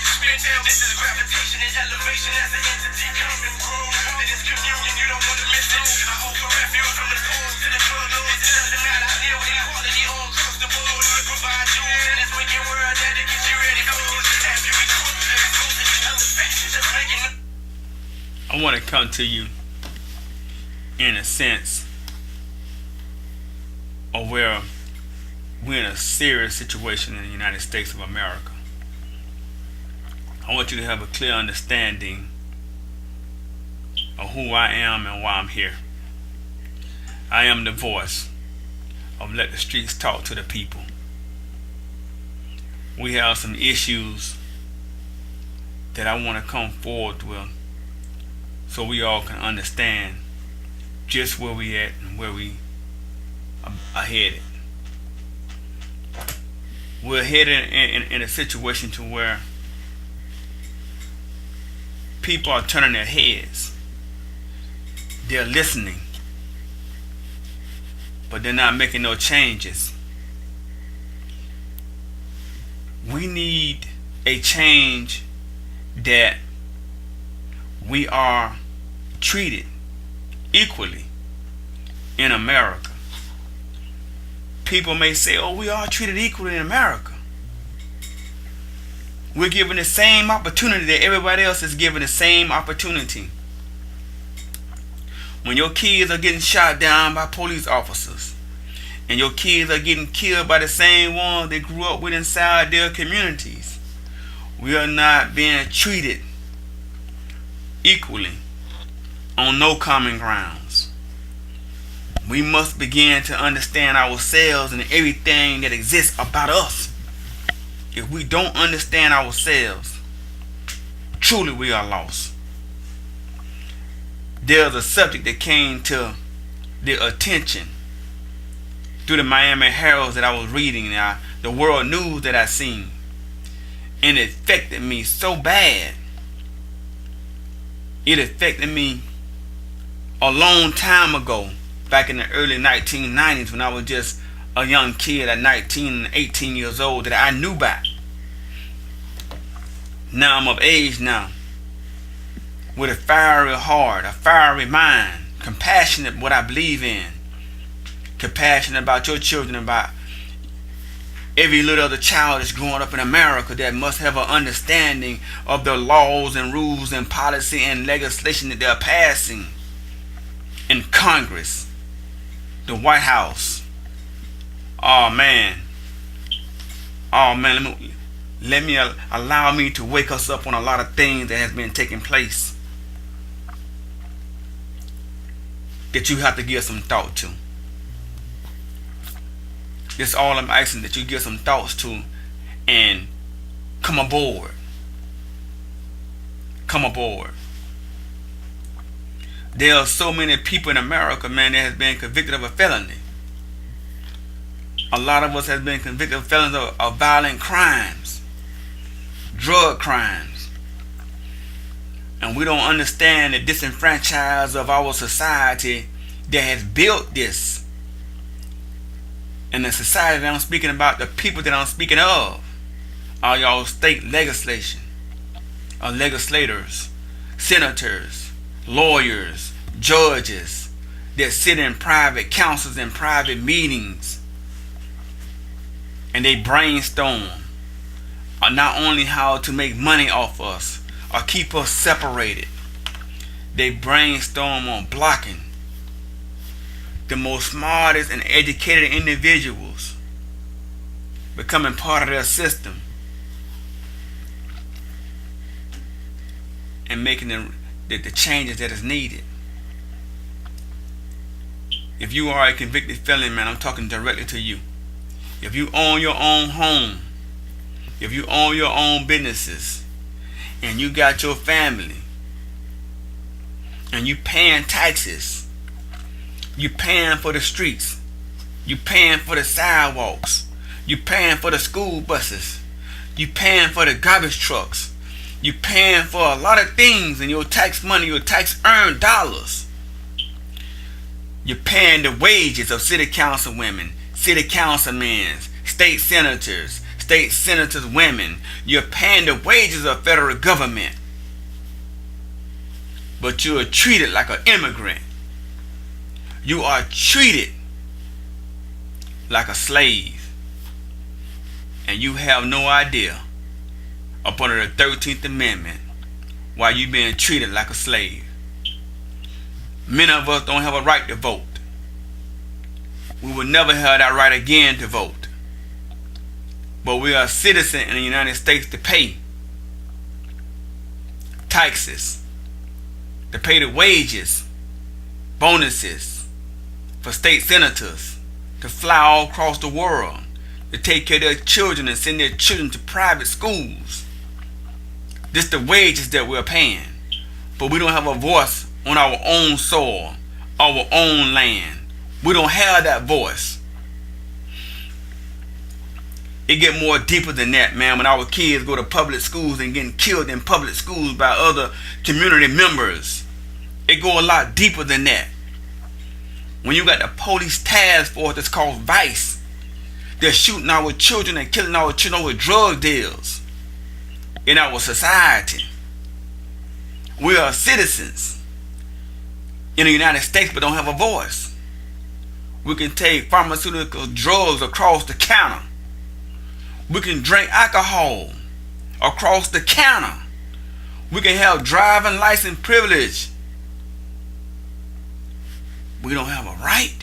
This is gravitation and elevation as an entity coming through. In this communion, you don't want to miss it. I offer refuge from the cold to the good Lord. It doesn't matter, I deal with equality all across the board. Provide tools in this wicked world that to get you ready for it. After we quote this, go to these other facts, just making it. I want to come to you in a sense of where we're in a serious situation in the United States of America. I want you to have a clear understanding of who I am and why I'm here. I am the voice of Let the Streets Talk to the People. We have some issues that I want to come forward with so we all can understand just where we at and where we are headed. We're headed in a situation to where people are turning their heads. They're listening, but they're not making no changes. We need a change that we are treated equally in America. People may say, oh, we are treated equally in America. We're given the same opportunity that everybody else is given the same opportunity. When your kids are getting shot down by police officers, and your kids are getting killed by the same ones they grew up with inside their communities, we are not being treated equally on no common grounds. We must begin to understand ourselves and everything that exists about us. If we don't understand ourselves, truly we are lost. There's a subject that came to the attention through the Miami Herald that I was reading, the world news that I seen, and it affected me so bad. It affected me a long time ago, back in the early 1990s, when I was just a young kid at 19 and 18 years old, that I knew about. Now I'm of age now, with a fiery heart, a fiery mind, compassionate what I believe in, compassionate about your children, about every little other child that's growing up in America that must have an understanding of the laws and rules and policy and legislation that they're passing in Congress, the White House. Oh man, let me allow me to wake us up on a lot of things that has been taking place that you have to give some thought to. That's all I'm asking, that you give some thoughts to and come aboard. Come aboard. There are so many people in America, man, that has been convicted of a felony. A lot of us has been convicted of felons of violent crimes, drug crimes. And we don't understand the disenfranchisement of our society that has built this. And the society that I'm speaking about, the people that I'm speaking of, are y'all state legislation, legislators, senators, lawyers, judges that sit in private councils and private meetings, and they brainstorm on not only how to make money off us or keep us separated. They brainstorm on blocking the most smartest and educated individuals becoming part of their system and making the changes that is needed. If you are a convicted felon, man, I'm talking directly to you. If you own your own home, if you own your own businesses, and you got your family, and you paying taxes, you paying for the streets, you paying for the sidewalks, you paying for the school buses, you paying for the garbage trucks, you paying for a lot of things in your tax money, your tax earned dollars. You're paying the wages of city council women, city councilmen, state senators, state senators, women. You're paying the wages of federal government. But you are treated like an immigrant. You are treated like a slave. And you have no idea, up under the 13th Amendment, why you being treated like a slave. Many of us don't have a right to vote. We will never have that right again to vote. But we are citizens in the United States to pay taxes, to pay the wages, bonuses for state senators, to fly all across the world, to take care of their children and send their children to private schools. This the wages that we're paying. But we don't have a voice on our own soil, our own land. We don't have that voice. It get more deeper than that, man. When our kids go to public schools and getting killed in public schools by other community members, it go a lot deeper than that. When you got the police task force that's called Vice, they're shooting our children and killing our children with drug deals in our society. We are citizens in the United States but don't have a voice. We can take pharmaceutical drugs across the counter. We can drink alcohol across the counter. We can have driving license privilege. We don't have a right.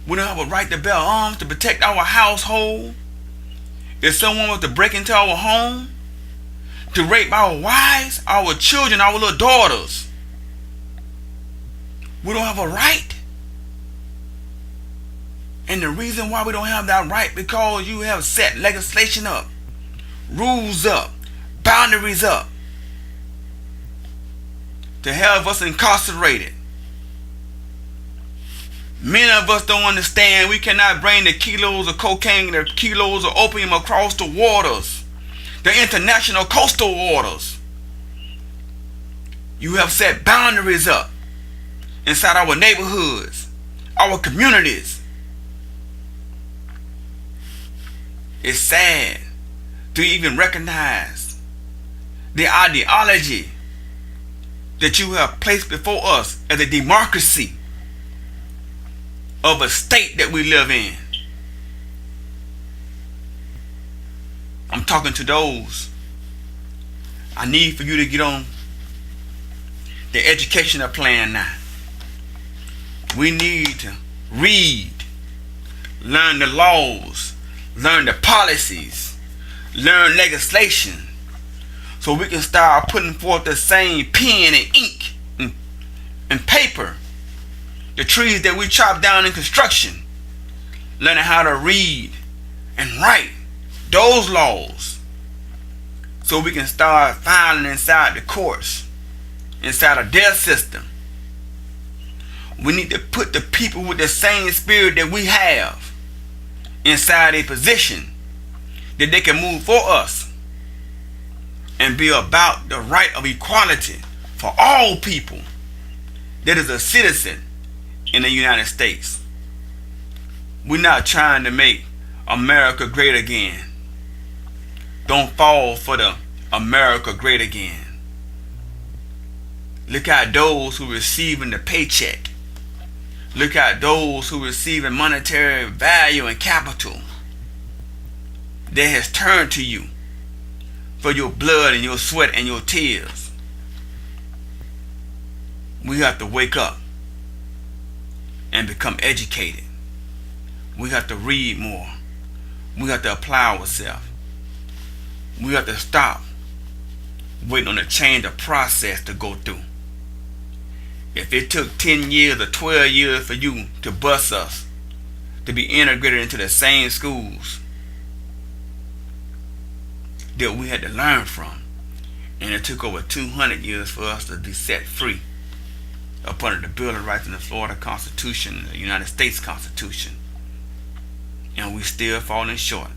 We don't have a right to bear arms to protect our household. If someone was to break into our home, to rape our wives, our children, our little daughters, we don't have a right. And the reason why we don't have that right, because you have set legislation up, rules up, boundaries up, to have us incarcerated. Many of us don't understand we cannot bring the kilos of cocaine and the kilos of opium across the waters, the international coastal waters. You have set boundaries up inside our neighborhoods, our communities. It's sad to even recognize the ideology that you have placed before us as a democracy of a state that we live in. I'm talking to those. I need for you to get on the educational plan now. We need to read, learn the laws, learn the policies, learn legislation, so we can start putting forth the same pen and ink and paper, the trees that we chop down in construction, learning how to read and write those laws, so we can start filing inside the courts, inside of their system. We need to put the people with the same spirit that we have inside a position that they can move for us and be about the right of equality for all people that is a citizen in the United States. We're not trying to make America great again. Don't fall for the America great again. Look at those who are receiving the paycheck. Look at those who are receiving monetary value and capital that has turned to you for your blood and your sweat and your tears. We have to wake up and become educated. We have to read more. We have to apply ourselves. We have to stop waiting on the change of process to go through. If it took 10 years or 12 years for you to bus us to be integrated into the same schools that we had to learn from, and it took over 200 years for us to be set free up under the Bill of Rights in the Florida Constitution and the United States Constitution, and we still falling short,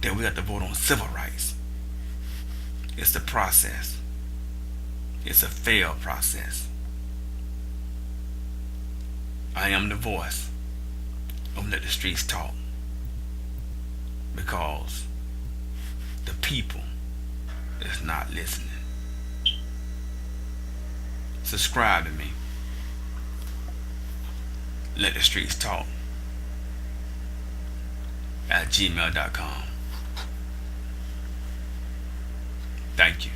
that we have to vote on civil rights. It's a process. It's a failed process. I am the voice of Let the Streets Talk. because the people is not listening. Subscribe to me. Let the streets talk at gmail.com. Thank you.